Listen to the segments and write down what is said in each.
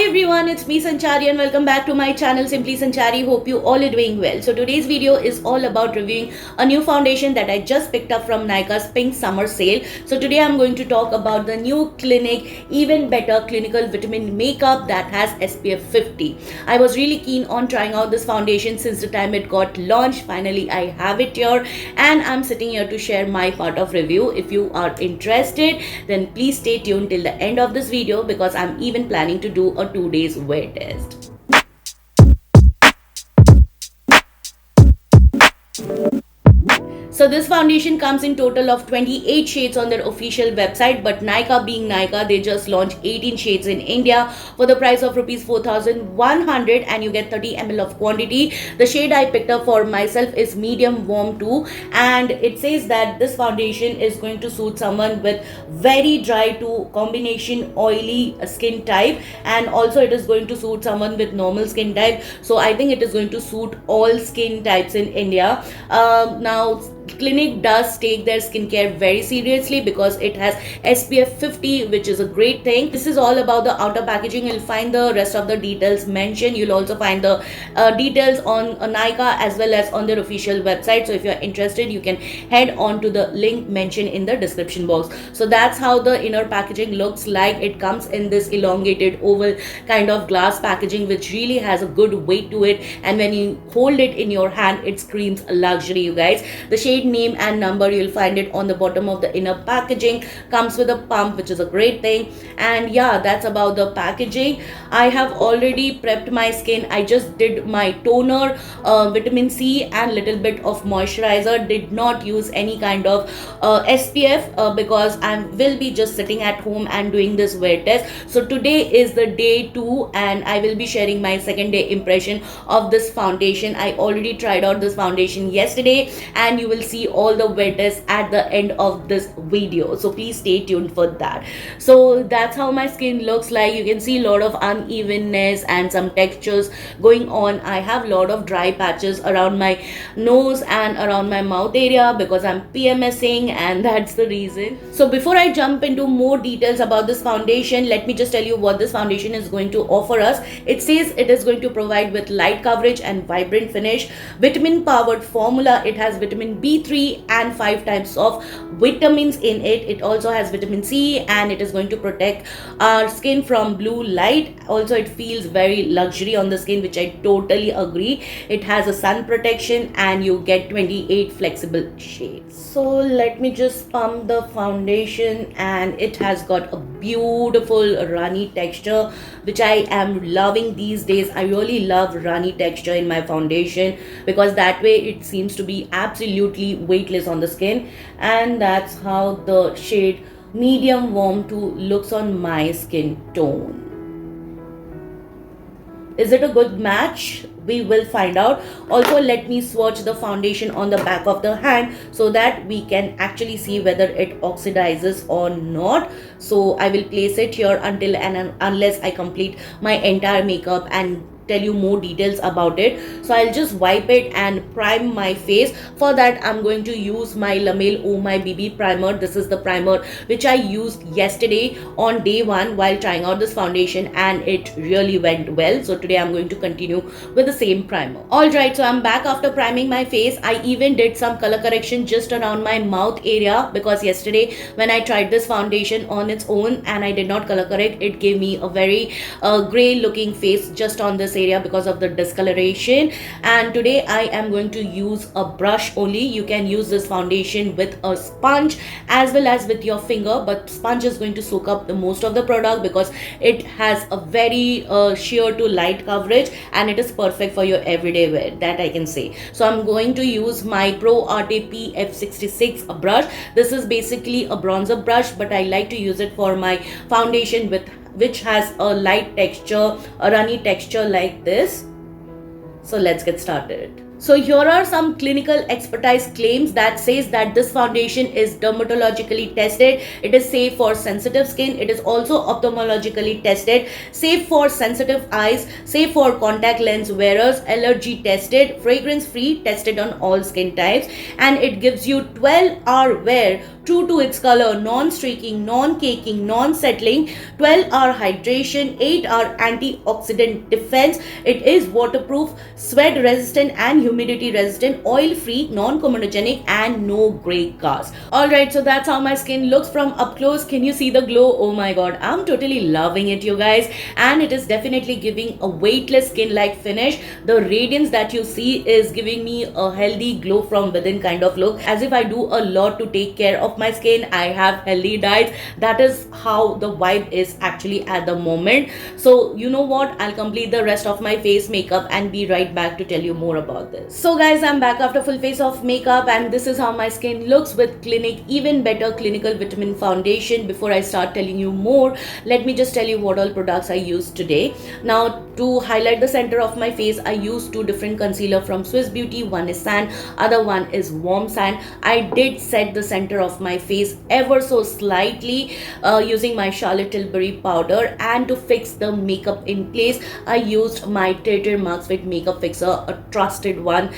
everyone, it's me Sanchari and welcome back to my channel Simply Sanchari. Hope you all are doing well. So today's video is all about reviewing a new foundation that I just picked up from Nykaa's Pink Summer Sale. So today I'm going to talk about the new Clinique Even Better Clinical Vitamin Makeup that has SPF 50. I was really keen on trying out this foundation since the time it got launched. Finally I have it here and I'm sitting here to share my part of review. If you are interested, then please stay tuned till the end of this video because I'm even planning to do a 2 days wear test. So this foundation comes in total of 28 shades on their official website, but Nykaa being Nykaa, they just launched 18 shades in India for the price of rupees 4,100 and you get 30 ml of quantity. The shade I picked up for myself is medium warm 2 and it says that this foundation is going to suit someone with very dry to combination oily skin type, and also it is going to suit someone with normal skin type. So I think it is going to suit all skin types in India. Now Clinique does take their skincare very seriously because it has SPF 50, which is a great thing. This is all about the outer packaging. You'll find the rest of the details mentioned. You'll also find the details on Nykaa as well as on their official website. So if you're interested, you can head on to the link mentioned in the description box. So that's how the inner packaging looks like. It comes in this elongated oval kind of glass packaging, which really has a good weight to it. And when you hold it in your hand, it screams luxury, you guys. The shade name and number, you'll find it on the bottom of the inner packaging. Comes with a pump, which is a great thing. And yeah, that's about the packaging. I have already prepped my skin. I just did my toner, vitamin C and little bit of moisturizer. Did not use any kind of SPF because I will be just sitting at home and doing this wear test. So today is the day 2 and I will be sharing my second day impression of this foundation. I already tried out this foundation yesterday and you will see all the wear tests at the end of this video, so please stay tuned for that. So that's how my skin looks like. You can see a lot of unevenness and some textures going on. I have a lot of dry patches around my nose and around my mouth area because I'm PMSing and that's the reason. So before I jump into more details about this foundation, let me just tell you what this foundation is going to offer us. It says it is going to provide with light coverage and vibrant finish, vitamin powered formula. It has vitamin B3 and 5 types of vitamins in it. It also has vitamin C and it is going to protect our skin from blue light. Also it feels very luxury on the skin, which I totally agree. It has a sun protection and you get 28 flexible shades. So let me just pump the foundation and it has got a beautiful runny texture, which I am loving these days. I really love runny texture in my foundation because that way it seems to be absolutely weightless on the skin. And that's how the shade medium warm 2 looks on my skin tone. Is it a good match? We will find out. Also, let me swatch the foundation on the back of the hand so that we can actually see whether it oxidizes or not. So I will place it here until and unless I complete my entire makeup and tell you more details about it. So I'll just wipe it and prime my face. For that I'm going to use my La Mer Oh My BB primer. This is the primer which I used yesterday on day 1 while trying out this foundation and it really went well. So today I'm going to continue with the same primer. Alright, so I'm back after priming my face. I even did some color correction just around my mouth area because yesterday when I tried this foundation on its own and I did not color correct, it gave me a very gray looking face just on this area because of the discoloration. And today I am going to use a brush only. You can use this foundation with a sponge as well as with your finger, but sponge is going to soak up the most of the product because it has a very sheer to light coverage and it is perfect for your everyday wear, that I can say. So I'm going to use my Pro Arte PF66 brush. This is basically a bronzer brush, but I like to use it for my foundation which has a light texture, a runny texture like this. So let's get started. So here are some clinical expertise claims that says that this foundation is dermatologically tested, it is safe for sensitive skin, it is also ophthalmologically tested, safe for sensitive eyes, safe for contact lens wearers, allergy tested, fragrance free, tested on all skin types, and it gives you 12-hour wear true to its color, non-streaking, non-caking, non-settling, 12-hour hydration, 8-hour antioxidant defense. It is waterproof, sweat resistant and humidity resistant, oil free, non-comedogenic and no gray cast. Alright, so that's how my skin looks from up close. Can you see the glow? Oh my god, I'm totally loving it, you guys, and it is definitely giving a weightless skin like finish. The radiance that you see is giving me a healthy glow from within kind of look, as if I do a lot to take care of my skin. I have healthy diets. That is how the vibe is actually at the moment. So you know what, I'll complete the rest of my face makeup and be right back to tell you more about this. So guys, I'm back after full face of makeup, and this is how my skin looks with Clinique Even Better Clinical Vitamin Foundation. Before I start telling you more, let me just tell you what all products I used today. Now, to highlight the center of my face, I used two different concealer from Swiss Beauty. One is Sand, other one is Warm Sand. I did set the center of my face ever so slightly using my Charlotte Tilbury powder, and to fix the makeup in place, I used my Trader Marks Fit Makeup Fixer, a trusted one.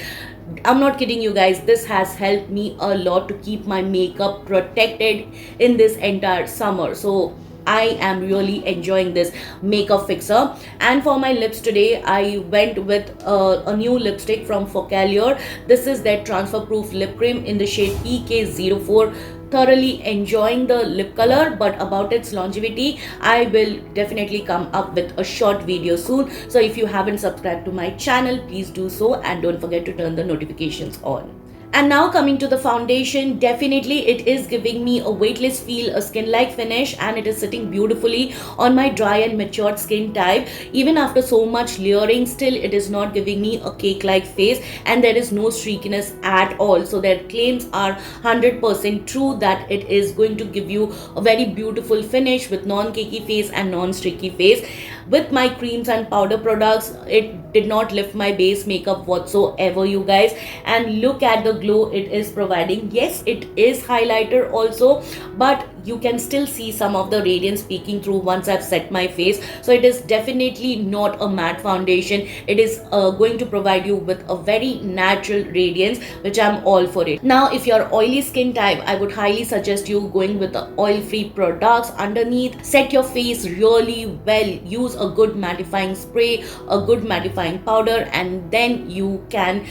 I'm not kidding you guys, this has helped me a lot to keep my makeup protected in this entire summer. So I am really enjoying this makeup fixer. And for my lips today, I went with a new lipstick from Focallure. This is their transfer proof lip cream in the shade PK04. Thoroughly enjoying the lip color, but about its longevity, I will definitely come up with a short video soon. So if you haven't subscribed to my channel, please do so, and don't forget to turn the notifications on. And now coming to the foundation, definitely it is giving me a weightless feel, a skin-like finish, and it is sitting beautifully on my dry and matured skin type. Even after so much layering, still it is not giving me a cake-like face, and there is no streakiness at all. So their claims are 100% true that it is going to give you a very beautiful finish with non-cakey face and non-streaky face. With my creams and powder products, it did not lift my base makeup whatsoever, you guys. And look at the glow it is providing. Yes, it is highlighter also, but you can still see some of the radiance peeking through once I've set my face. So it is definitely not a matte foundation. It is going to provide you with a very natural radiance, which I'm all for it. Now, if you're oily skin type, I would highly suggest you going with the oil-free products underneath. Set your face really well. Use a good mattifying spray, a good mattifying powder, and then you can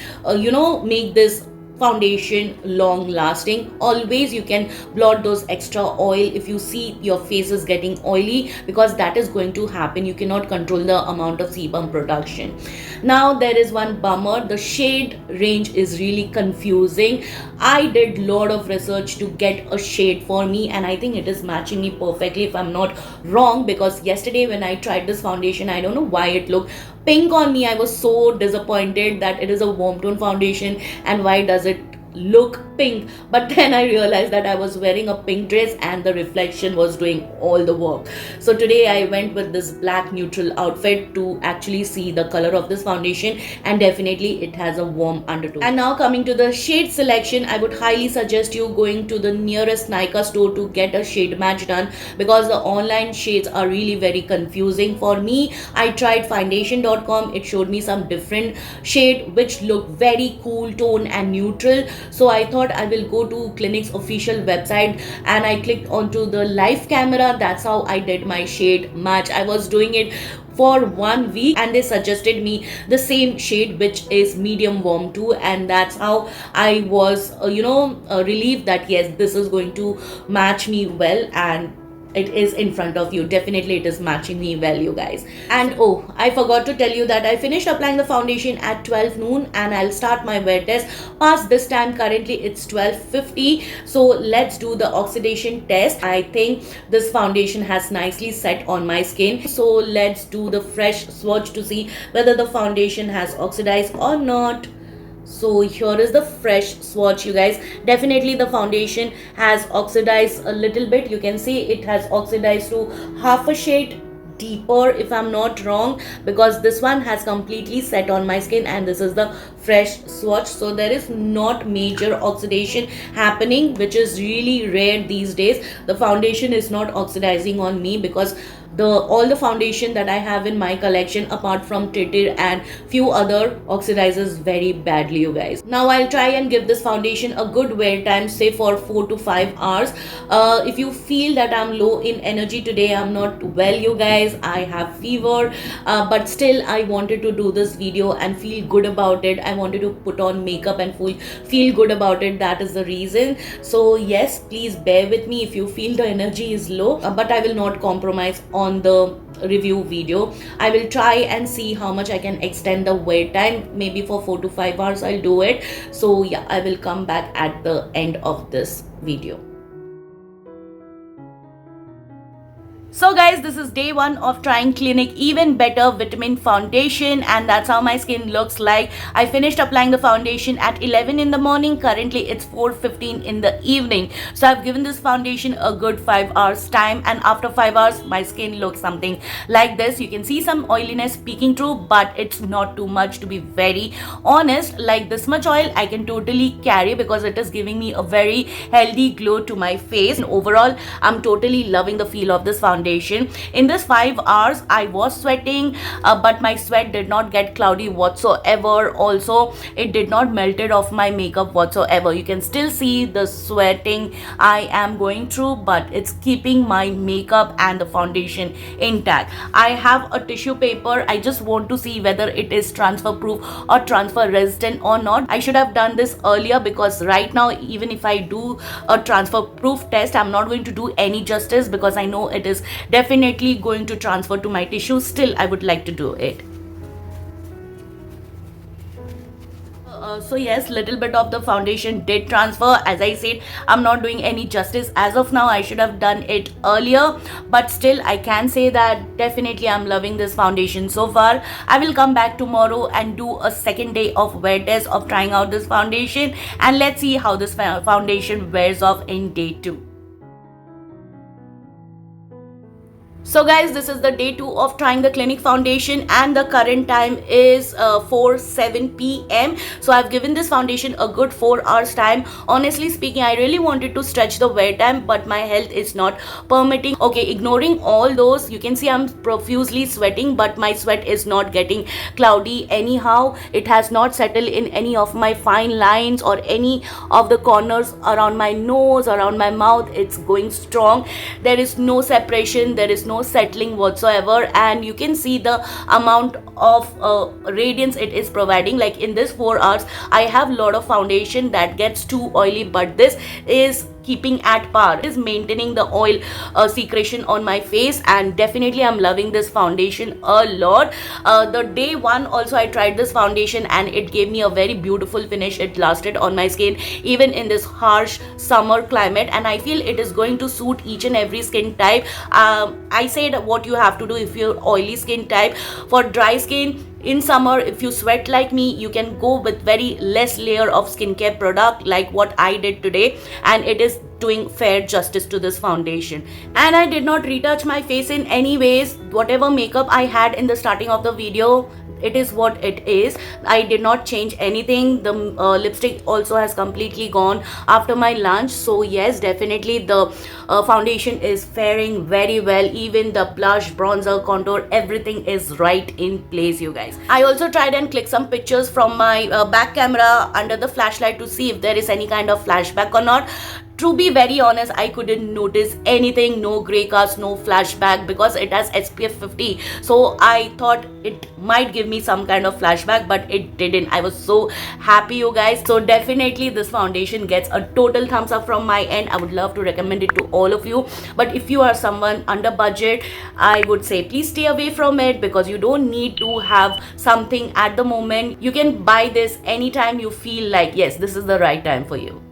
make this foundation long lasting. Always you can blot those extra oil if you see your face is getting oily, because that is going to happen. You cannot control the amount of sebum production. Now there is one bummer, the shade range is really confusing. I did lot of research to get a shade for me, and I think it is matching me perfectly if I'm not wrong, because yesterday when I tried this foundation, I don't know why it looked pink on me. I was so disappointed that it is a warm tone foundation, and why does it look pink? But then I realized that I was wearing a pink dress and the reflection was doing all the work. So today I went with this black neutral outfit to actually see the color of this foundation, and definitely it has a warm undertone. And now coming to the shade selection, I would highly suggest you going to the nearest Nykaa store to get a shade match done, because the online shades are really very confusing. For me, I tried foundation.com. It showed me some different shade which looked very cool tone and neutral. So I thought I will go to Clinique's official website, and I clicked onto the live camera. That's how I did my shade match. I was doing it for 1 week, and they suggested me the same shade, which is medium warm too, and that's how I was relieved that yes, this is going to match me well, and it is in front of you. Definitely it is matching me well, you guys. And oh, I forgot to tell you that I finished applying the foundation at 12 noon, and I'll start my wear test past this time. Currently it's 12:50, so let's do the oxidation test. I think this foundation has nicely set on my skin, so let's do the fresh swatch to see whether the foundation has oxidized or not. So here is the fresh swatch, you guys. Definitely the foundation has oxidized a little bit. You can see it has oxidized to half a shade deeper, if I'm not wrong, because this one has completely set on my skin, and this is the fresh swatch. So there is not major oxidation happening, which is really rare these days. The foundation is not oxidizing on me, because the all the foundation that I have in my collection apart from Titir and few other oxidizes very badly, you guys. Now I'll try and give this foundation a good wear time, say for 4 to 5 hours. If you feel that I'm low in energy today, I'm not well, you guys, I have fever, but still I wanted to do this video and feel good about it. I wanted to put on makeup and feel good about it. That is the reason. So yes, please bear with me if you feel the energy is low, but I will not compromise on the review video. I will try and see how much I can extend the wear time. Maybe for 4 to 5 hours I'll do it. So yeah, I will come back at the end of this video. So guys, this is day 1 of trying Clinique Even Better Vitamin Foundation, and that's how my skin looks like. I finished applying the foundation at 11 in the morning. Currently it's 4:15 in the evening. So I've given this foundation a good 5 hours time, and after 5 hours my skin looks something like this. You can see some oiliness peeking through, but it's not too much, to be very honest. Like this much oil I can totally carry because it is giving me a very healthy glow to my face. And overall, I'm totally loving the feel of this foundation. In this 5 hours I was sweating, but my sweat did not get cloudy whatsoever. Also, it did not melted off my makeup whatsoever. You can still see the sweating I am going through, but it's keeping my makeup and the foundation intact. I have a tissue paper. I just want to see whether it is transfer proof or transfer resistant or not. I should have done this earlier, because right now even if I do a transfer proof test, I'm not going to do any justice, because I know it is definitely going to transfer to my tissue. Still, I would like to do it. So yes, little bit of the foundation did transfer. As I said, I'm not doing any justice as of now. I should have done it earlier, but still I can say that definitely I'm loving this foundation so far. I will come back tomorrow and do a second day of wear test of trying out this foundation, and let's see how this foundation wears off in day 2. So guys, this is the day 2 of trying the Clinique foundation, and the current time is 4:07 p.m. So I've given this foundation a good 4 hours time. Honestly speaking, I really wanted to stretch the wear time, but my health is not permitting. Okay, ignoring all those, you can see I'm profusely sweating, but my sweat is not getting cloudy anyhow. It has not settled in any of my fine lines or any of the corners around my nose, around my mouth. It's going strong. There is no separation, there is no settling whatsoever, and you can see the amount of radiance it is providing. Like in this 4 hours I have a lot of foundation that gets too oily, but this is keeping at par. It is maintaining the oil secretion on my face, and definitely I'm loving this foundation a lot. The day 1 also I tried this foundation and it gave me a very beautiful finish. It lasted on my skin even in this harsh summer climate, and I feel it is going to suit each and every skin type. I said what you have to do if you're oily skin type. For dry skin, in summer, if you sweat like me, you can go with very less layer of skincare product like what I did today, and it is doing fair justice to this foundation. And I did not retouch my face in any ways. Whatever makeup I had in the starting of the video, it is what it is. I did not change anything. The lipstick also has completely gone after my lunch. So yes, definitely the foundation is faring very well. Even the blush, bronzer, contour, everything is right in place, you guys. I also tried and clicked some pictures from my back camera under the flashlight to see if there is any kind of flashback or not. To be very honest, I couldn't notice anything. No gray cast, no flashback, because it has SPF 50. So I thought it might give me some kind of flashback, but it didn't. I was so happy, you guys. So definitely this foundation gets a total thumbs up from my end. I would love to recommend it to all of you. But if you are someone under budget, I would say please stay away from it, because you don't need to have something at the moment. You can buy this anytime you feel like, yes, this is the right time for you.